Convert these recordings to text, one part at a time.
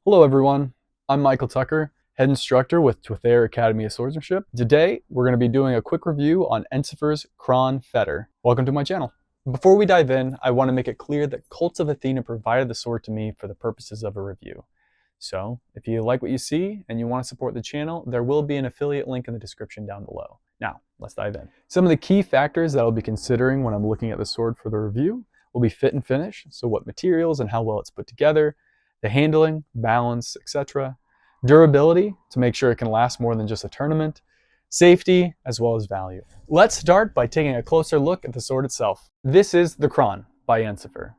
Hello everyone, I'm Michael Tucker, head instructor with Twithair Academy of Swordsmanship. Today, we're going to be doing a quick review on Ensifer's Kron fetter. Welcome to my channel. Before we dive in, I want to make it clear that Cults of Athena provided the sword to me for the purposes of a review. So, if you like what you see and you want to support the channel, there will be an affiliate link in the description down below. Now, let's dive in. Some of the key factors that I'll be considering when I'm looking at the sword for the review will be fit and finish, so what materials and how well it's put together, the handling, balance, etc. Durability, to make sure it can last more than just a tournament. Safety, as well as value. Let's start by taking a closer look at the sword itself. This is the Kron by Ensifer.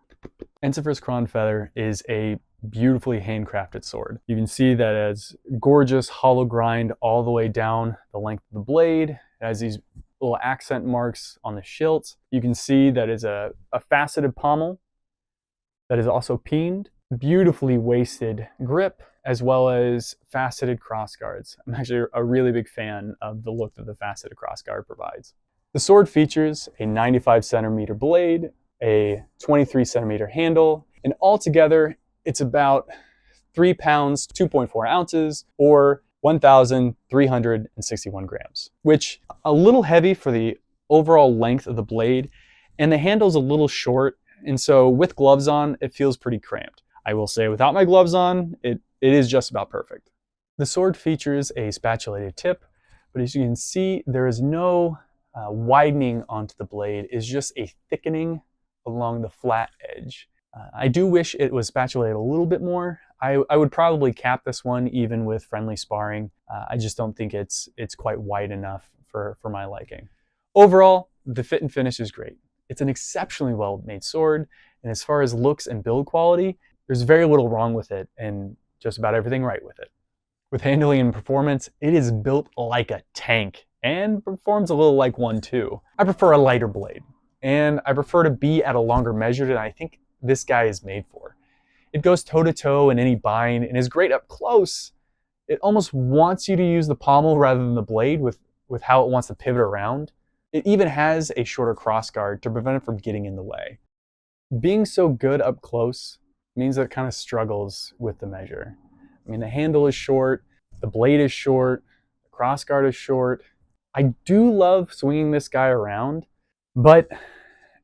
Ensifer's Kron feather is a beautifully handcrafted sword. You can see that it has gorgeous hollow grind all the way down the length of the blade. It has these little accent marks on the hilt. You can see that it's a faceted pommel that is also peened. Beautifully wasted grip, as well as faceted crossguards. I'm actually a really big fan of the look that the faceted crossguard provides. The sword features a 95 centimeter blade, a 23 centimeter handle, and altogether it's about 3 pounds, 2.4 ounces, or 1,361 grams, which a little heavy for the overall length of the blade, and the handle's a little short, and so with gloves on, it feels pretty cramped. I will say without my gloves on, it is just about perfect. The sword features a spatulated tip, but as you can see, there is no widening onto the blade. It's just a thickening along the flat edge. I do wish it was spatulated a little bit more. I would probably cap this one even with friendly sparring. I just don't think it's quite wide enough for my liking. Overall, the fit and finish is great. It's an exceptionally well-made sword, and as far as looks and build quality, there's very little wrong with it and just about everything right with it. With handling and performance, it is built like a tank and performs a little like one too. I prefer a lighter blade, and I prefer to be at a longer measure than I think this guy is made for. It goes toe-to-toe in any bind and is great up close. It almost wants you to use the pommel rather than the blade with how it wants to pivot around. It even has a shorter crossguard to prevent it from getting in the way. Being so good up close means that it kind of struggles with the measure. I mean, the handle is short, the blade is short, the crossguard is short. I do love swinging this guy around, but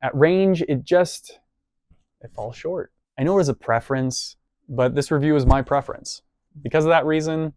at range, it falls short. I know it is a preference, but this review is my preference. Because of that reason, I'm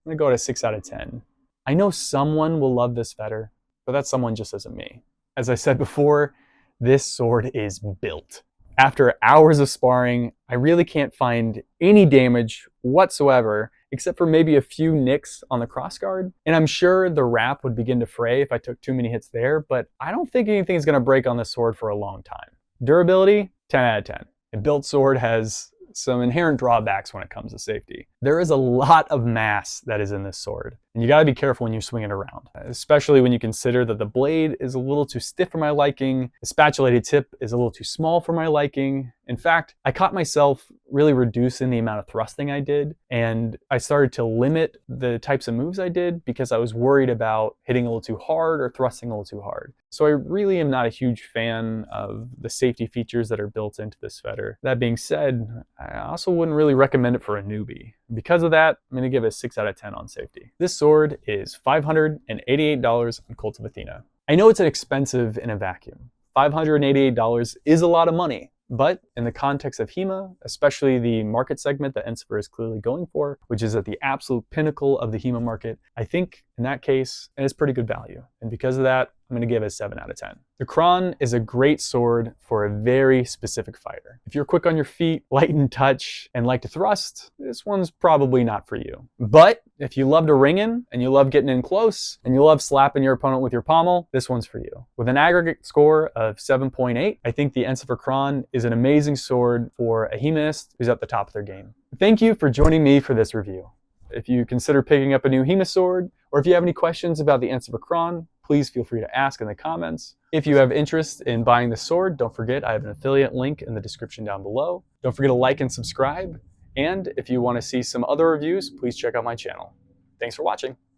gonna go at a 6 out of 10. I know someone will love this fetter, but that someone just isn't me. As I said before, this sword is built. After hours of sparring, I really can't find any damage whatsoever, except for maybe a few nicks on the crossguard. And I'm sure the wrap would begin to fray if I took too many hits there, but I don't think anything is gonna break on this sword for a long time. Durability, 10 out of 10. A built sword has some inherent drawbacks when it comes to safety. There is a lot of mass that is in this sword, and you gotta be careful when you swing it around, especially when you consider that the blade is a little too stiff for my liking, the spatulated tip is a little too small for my liking. In fact, I caught myself really reducing the amount of thrusting I did, and I started to limit the types of moves I did because I was worried about hitting a little too hard or thrusting a little too hard. So I really am not a huge fan of the safety features that are built into this fetter. That being said, I also wouldn't really recommend it for a newbie. Because of that, I'm going to give it a 6 out of 10 on safety. This sword is $588 on Cults of Athena. I know it's expensive in a vacuum. $588 is a lot of money, but in the context of HEMA, especially the market segment that Ensifer is clearly going for, which is at the absolute pinnacle of the HEMA market, I think in that case, it is pretty good value. And because of that, I'm going to give it a 7 out of 10. The Kron is a great sword for a very specific fighter. If you're quick on your feet, light in touch, and like to thrust, this one's probably not for you. But if you love to ring in, and you love getting in close, and you love slapping your opponent with your pommel, this one's for you. With an aggregate score of 7.8, I think the Ensifer Kron is an amazing sword for a HEMAist who's at the top of their game. Thank you for joining me for this review. If you consider picking up a new HEMA sword, or if you have any questions about the Ensifer Kron, please feel free to ask in the comments. If you have interest in buying the sword, don't forget I have an affiliate link in the description down below. Don't forget to like and subscribe. And if you want to see some other reviews, please check out my channel. Thanks for watching.